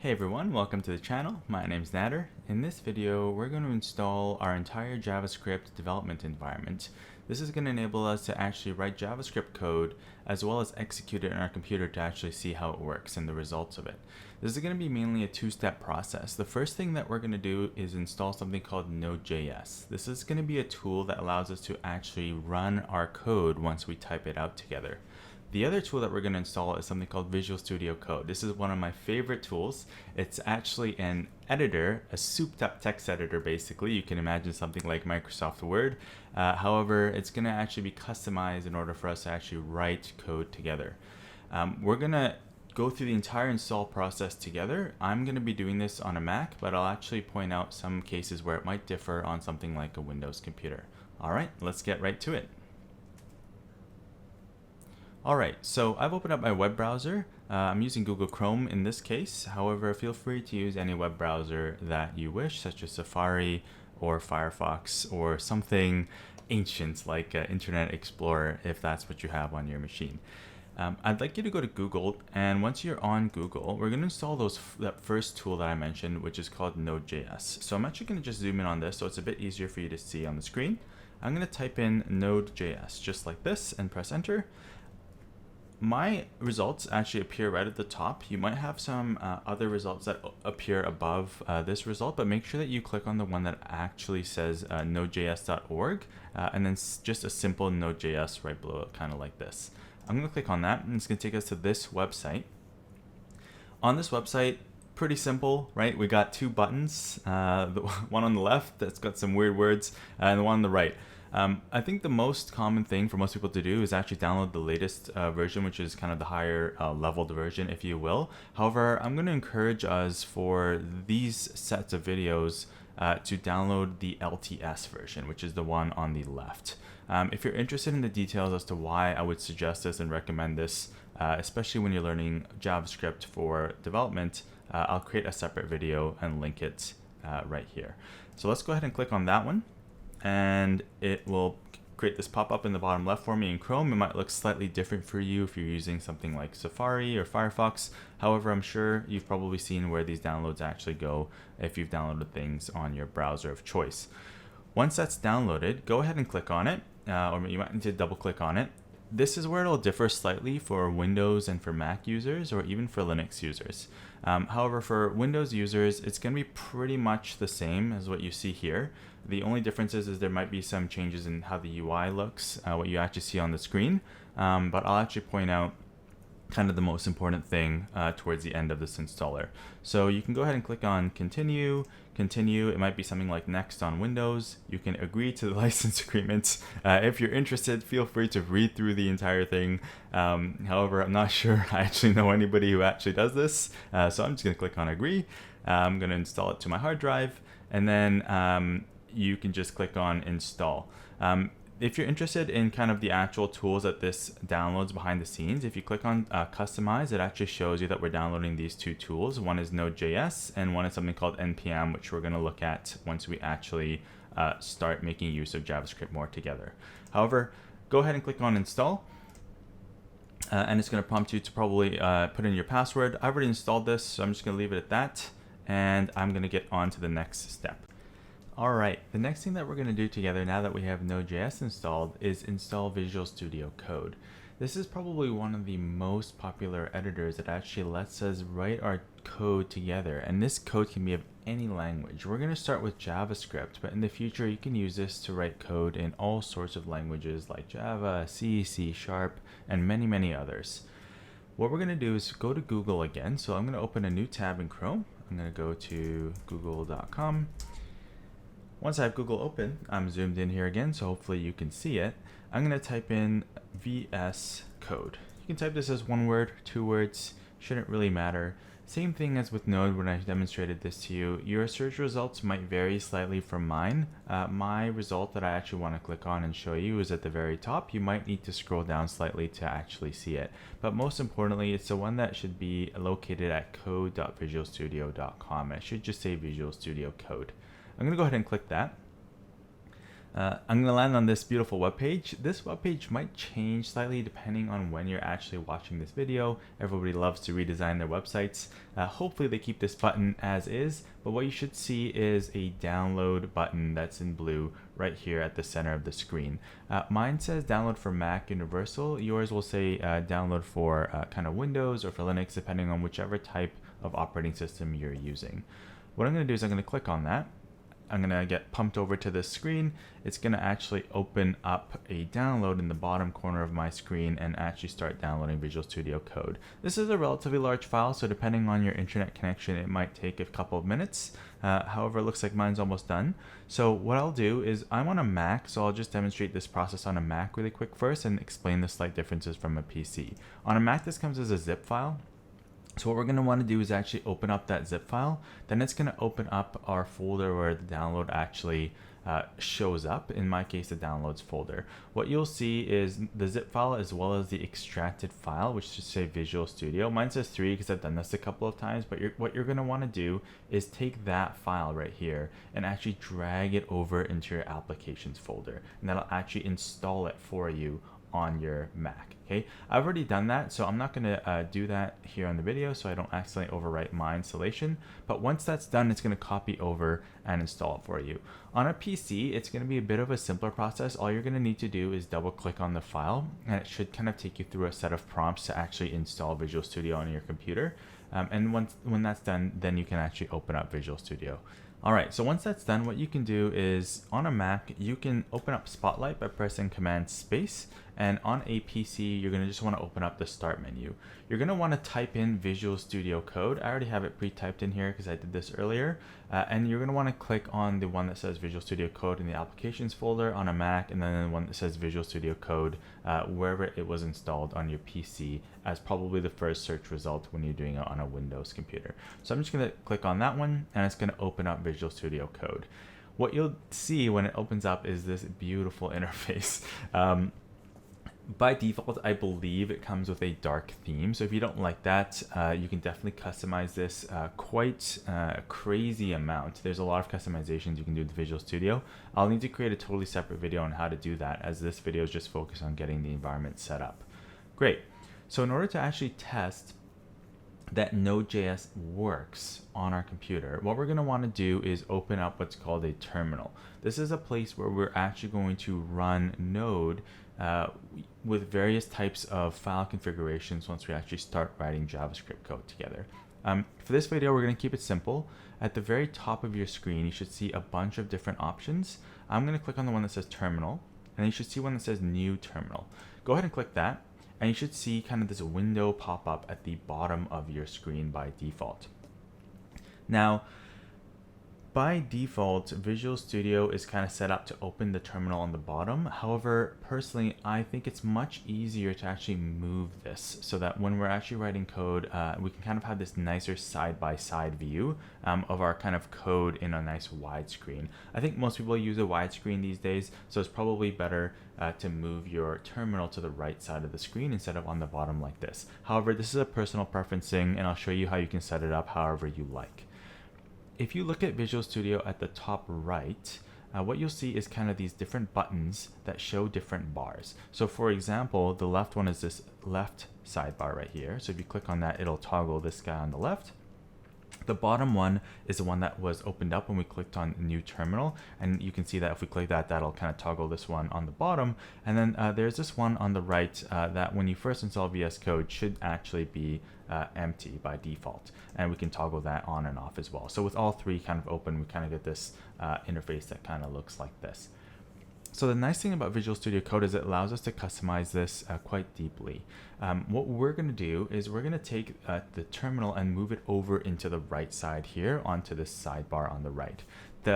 Hey everyone, welcome to the channel. My name's Nader. In this video, we're going to install our entire JavaScript development environment. This is going to enable us to actually write JavaScript code as well as execute it on our computer to actually see how it works and the results of it. This is going to be mainly a two-step process. The first thing that we're going to do is install something called NodeJS. This is going to be a tool that allows us to actually run our code once we type it out together. The other tool that we're going to install is something called Visual Studio Code. This is one of my favorite tools. It's actually an editor, a souped up text editor basically. You can imagine something like Microsoft Word. However, it's going to actually be customized in order for us to actually write code together. We're going to go through the entire install process together. I'm going to be doing this on a Mac, but I'll actually point out some cases where it might differ on something like a Windows computer. All right, let's get right to it. Alright, so I've opened up my web browser. I'm using Google Chrome in this case. However, feel free to use any web browser that you wish, such as Safari or Firefox or something ancient like Internet Explorer, if that's what you have on your machine. I'd like you to go to Google, and once you're on Google, we're going to install that first tool that I mentioned, which is called Node.js. So I'm actually going to just zoom in on this so it's a bit easier for you to see on the screen. I'm going to type in Node.js just like this and press enter. My results actually appear right at the top. You might have some other results that appear above this result, but make sure that you click on the one that actually says nodejs.org and then just a simple Node.js right below it, kind of like this. I'm going to click on that and it's going to take us to this website. On this website, pretty simple, right? We got two buttons, the one on the left that's got some weird words and the one on the right. I think the most common thing for most people to do is actually download the latest version, which is kind of the higher leveled version, if you will. However, I'm going to encourage us for these sets of videos to download the LTS version, which is the one on the left. If you're interested in the details as to why I would suggest this and recommend this, especially when you're learning JavaScript for development, I'll create a separate video and link it right here. So let's go ahead and click on that one. And it will create this pop-up in the bottom left for me in Chrome. It might look slightly different for you if you're using something like Safari or Firefox. However, I'm sure you've probably seen where these downloads actually go if you've downloaded things on your browser of choice. Once that's downloaded, go ahead and click on it, or you might need to double click on it. This is where it'll differ slightly for Windows and for Mac users, or even for Linux users. However, for Windows users, it's going to be pretty much the same as what you see here. The only difference is there might be some changes in how the UI looks, what you actually see on the screen, but I'll actually point out kind of the most important thing towards the end of this installer. So you can go ahead and click on continue. It might be something like next on Windows. You can agree to the license agreements. If you're interested, feel free to read through the entire thing. However, I'm not sure I actually know anybody who actually does this. So I'm just going to click on agree. I'm going to install it to my hard drive, and then you can just click on install. If you're interested in kind of the actual tools that this downloads behind the scenes, if you click on customize, it actually shows you that we're downloading these two tools. One is Node.js and one is something called npm, which we're going to look at once we actually start making use of JavaScript more together. However, go ahead and click on install. And it's going to prompt you to probably put in your password. I've already installed this, so I'm just going to leave it at that. And I'm going to get on to the next step. Alright, the next thing that we're going to do together now that we have Node.js installed is install Visual Studio Code. This is probably one of the most popular editors that actually lets us write our code together, and this code can be of any language. We're going to start with JavaScript, but in the future you can use this to write code in all sorts of languages like Java, C, C#, and many others. What we're going to do is go to Google again, so I'm going to open a new tab in Chrome. I'm going to go to google.com. Once I have Google open, I'm zoomed in here again, so hopefully you can see it. I'm going to type in VSCode. You can type this as one word, 2 words, shouldn't really matter. Same thing as with Node when I demonstrated this to you. Your search results might vary slightly from mine. My result that I actually want to click on and show you is at the very top. You might need to scroll down slightly to actually see it. But most importantly, it's the one that should be located at code.visualstudio.com. It should just say Visual Studio Code. I'm going to go ahead and click that. I'm going to land on this beautiful web page. This web page might change slightly depending on when you're actually watching this video. Everybody loves to redesign their websites. Hopefully they keep this button as is, but what you should see is a download button that's in blue right here at the center of the screen. Mine says download for Mac Universal. Yours will say download for kind of Windows or for Linux, depending on whichever type of operating system you're using. What I'm going to do is I'm going to click on that. I'm going to get pumped over to this screen. It's going to actually open up a download in the bottom corner of my screen and actually start downloading Visual Studio Code. This is a relatively large file, so depending on your internet connection, it might take a couple of minutes. However, it looks like mine's almost done. So what I'll do is I'm on a Mac, so I'll just demonstrate this process on a Mac really quick first and explain the slight differences from a PC. On a Mac, this comes as a zip file. So what we're going to want to do is actually open up that zip file. Then it's going to open up our folder where the download actually shows up. In my case, the downloads folder. What you'll see is the zip file as well as the extracted file, which should say Visual Studio. Mine says 3 because I've done this a couple of times, but what you're going to want to do is take that file right here and actually drag it over into your applications folder, and that'll actually install it for you on your Mac. Okay, I've already done that, so I'm not going to do that here on the video so I don't accidentally overwrite my installation. But once that's done, it's going to copy over and install it for you. On a PC, it's going to be a bit of a simpler process. All you're going to need to do is double click on the file, and it should kind of take you through a set of prompts to actually install Visual Studio on your computer. And when that's done, then you can actually open up Visual Studio. Alright, so once that's done, what you can do is on a Mac, you can open up Spotlight by pressing Command Space, and on a PC, you're going to just want to open up the Start menu. You're going to want to type in Visual Studio Code. I already have it pre-typed in here because I did this earlier, and you're going to want to click on the one that says Visual Studio Code in the Applications folder on a Mac, and then the one that says Visual Studio Code wherever it was installed on your PC as probably the first search result when you're doing it on a Windows computer. So I'm just going to click on that one, and it's going to open up Visual Studio Code. What you'll see when it opens up is this beautiful interface. By default, I believe it comes with a dark theme. So if you don't like that, you can definitely customize this quite a crazy amount. There's a lot of customizations you can do with Visual Studio. I'll need to create a totally separate video on how to do that, as this video is just focused on getting the environment set up. Great. So in order to actually test that Node.js works on our computer, what we're going to want to do is open up what's called a terminal. This is a place where we're actually going to run Node with various types of file configurations once we actually start writing JavaScript code together. For this video, we're going to keep it simple. At the very top of your screen, you should see a bunch of different options. I'm going to click on the one that says Terminal, and you should see one that says New Terminal. Go ahead and click that, and you should see kind of this window pop up at the bottom of your screen by default. Now, by default, Visual Studio is kind of set up to open the terminal on the bottom. However, personally, I think it's much easier to actually move this so that when we're actually writing code, we can kind of have this nicer side-by-side view of our kind of code in a nice widescreen. I think most people use a widescreen these days, so it's probably better to move your terminal to the right side of the screen instead of on the bottom like this. However, this is a personal preference thing, and I'll show you how you can set it up however you like. If you look at Visual Studio at the top right, what you'll see is kind of these different buttons that show different bars. So for example, the left one is this left sidebar right here. So if you click on that, it'll toggle this guy on the left. The bottom one is the one that was opened up when we clicked on New Terminal, and you can see that if we click that, that'll kind of toggle this one on the bottom. And then there's this one on the right that when you first install VS Code should actually be empty by default, and we can toggle that on and off as well. So with all three kind of open, we kind of get this interface that kind of looks like this. So the nice thing about Visual Studio Code is it allows us to customize this quite deeply. What we're going to do is we're going to take the terminal and move it over into the right side here onto this sidebar on the right.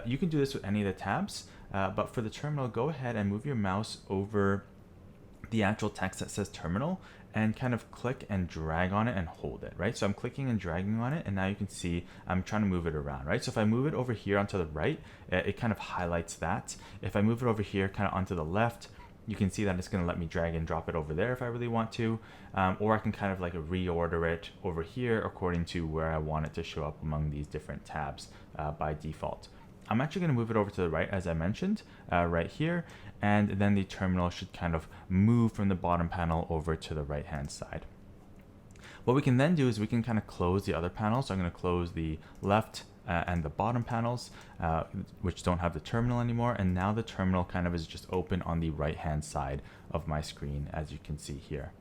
You can do this with any of the tabs, but for the terminal, go ahead and move your mouse over the actual text that says terminal and kind of click and drag on it and hold it, right? So I'm clicking and dragging on it, and now you can see I'm trying to move it around, right? So if I move it over here onto the right, it kind of highlights that. If I move it over here kind of onto the left, you can see that it's going to let me drag and drop it over there if I really want to, or I can kind of like reorder it over here according to where I want it to show up among these different tabs by default. I'm actually going to move it over to the right, as I mentioned, right here, and then the terminal should kind of move from the bottom panel over to the right hand side. What we can then do is we can kind of close the other panels. So I'm going to close the left and the bottom panels, which don't have the terminal anymore. And now the terminal kind of is just open on the right hand side of my screen, as you can see here.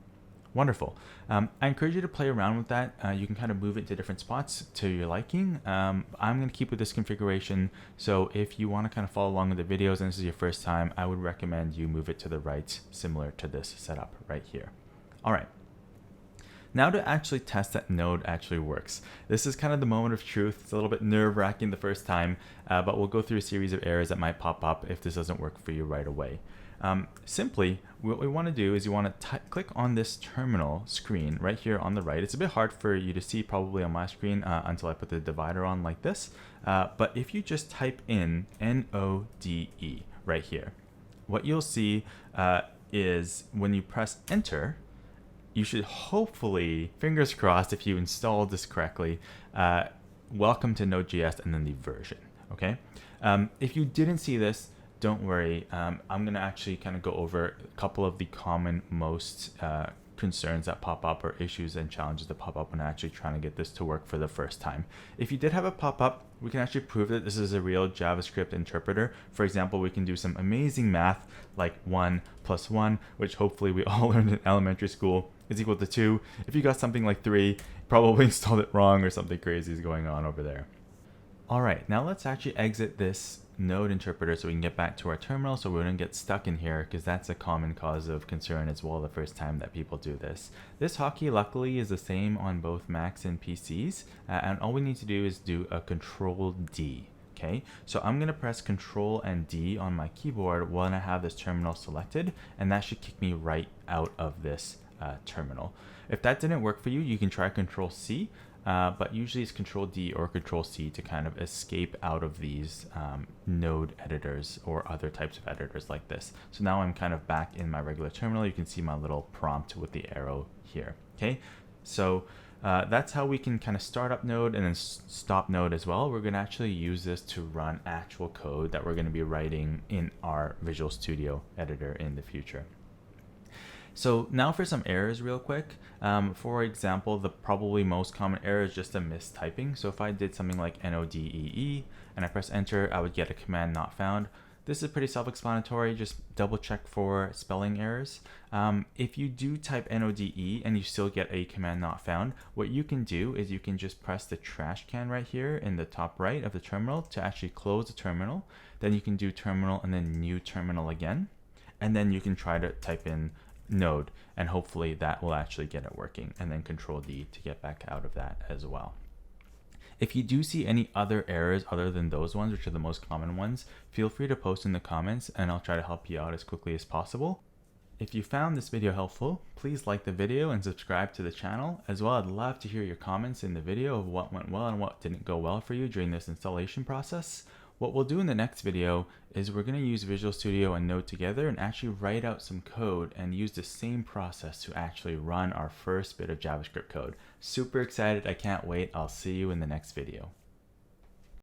Wonderful. I encourage you to play around with that. You can kind of move it to different spots to your liking. I'm going to keep with this configuration. So if you want to kind of follow along with the videos and this is your first time, I would recommend you move it to the right, similar to this setup right here. All right. Now to actually test that Node actually works. This is kind of the moment of truth. It's a little bit nerve-wracking the first time, but we'll go through a series of errors that might pop up if this doesn't work for you right away. Simply, what we want to do is you want to click on this terminal screen right here on the right. It's a bit hard for you to see probably on my screen until I put the divider on like this. But if you just type in NODE right here, what you'll see is when you press enter, you should hopefully, fingers crossed if you installed this correctly, welcome to Node.js and then the version, okay? If you didn't see this, don't worry. I'm going to actually kind of go over a couple of the common most concerns that pop up or issues and challenges that pop up when actually trying to get this to work for the first time. If you did have a pop-up, we can actually prove that this is a real JavaScript interpreter. For example, we can do some amazing math like 1 + 1, which hopefully we all learned in elementary school, is equal to 2. If you got something like 3, probably installed it wrong or something crazy is going on over there. All right, now let's actually exit this Node interpreter so we can get back to our terminal so we don't get stuck in here, because that's a common cause of concern as well the first time that people do this. This hotkey luckily is the same on both Macs and PCs, and all we need to do is do a Control D. Okay, so I'm going to press Control and D on my keyboard when I have this terminal selected, and that should kick me right out of this terminal. If that didn't work for you, you can try Control C. But usually it's Control D or Control C to kind of escape out of these node editors or other types of editors like this. So now I'm kind of back in my regular terminal. You can see my little prompt with the arrow here. Okay, so that's how we can kind of start up Node and then stop Node as well. We're going to actually use this to run actual code that we're going to be writing in our Visual Studio editor in the future. So now for some errors real quick. For example, the probably most common error is just a mistyping. So if I did something like NODEE and I press enter, I would get a command not found. This is pretty self-explanatory. Just double check for spelling errors. If you do type NODE and you still get a command not found, what you can do is you can just press the trash can right here in the top right of the terminal to actually close the terminal. Then you can do terminal and then new terminal again. And then you can try to type in Node, and hopefully that will actually get it working, and then Control D to get back out of that as well. If you do see any other errors other than those ones, which are the most common ones, feel free to post in the comments and I'll try to help you out as quickly as possible. If you found this video helpful, please like the video and subscribe to the channel. As well, I'd love to hear your comments in the video of what went well and what didn't go well for you during this installation process. What we'll do in the next video is we're going to use Visual Studio and Node together and actually write out some code and use the same process to actually run our first bit of JavaScript code. Super excited. I can't wait. I'll see you in the next video.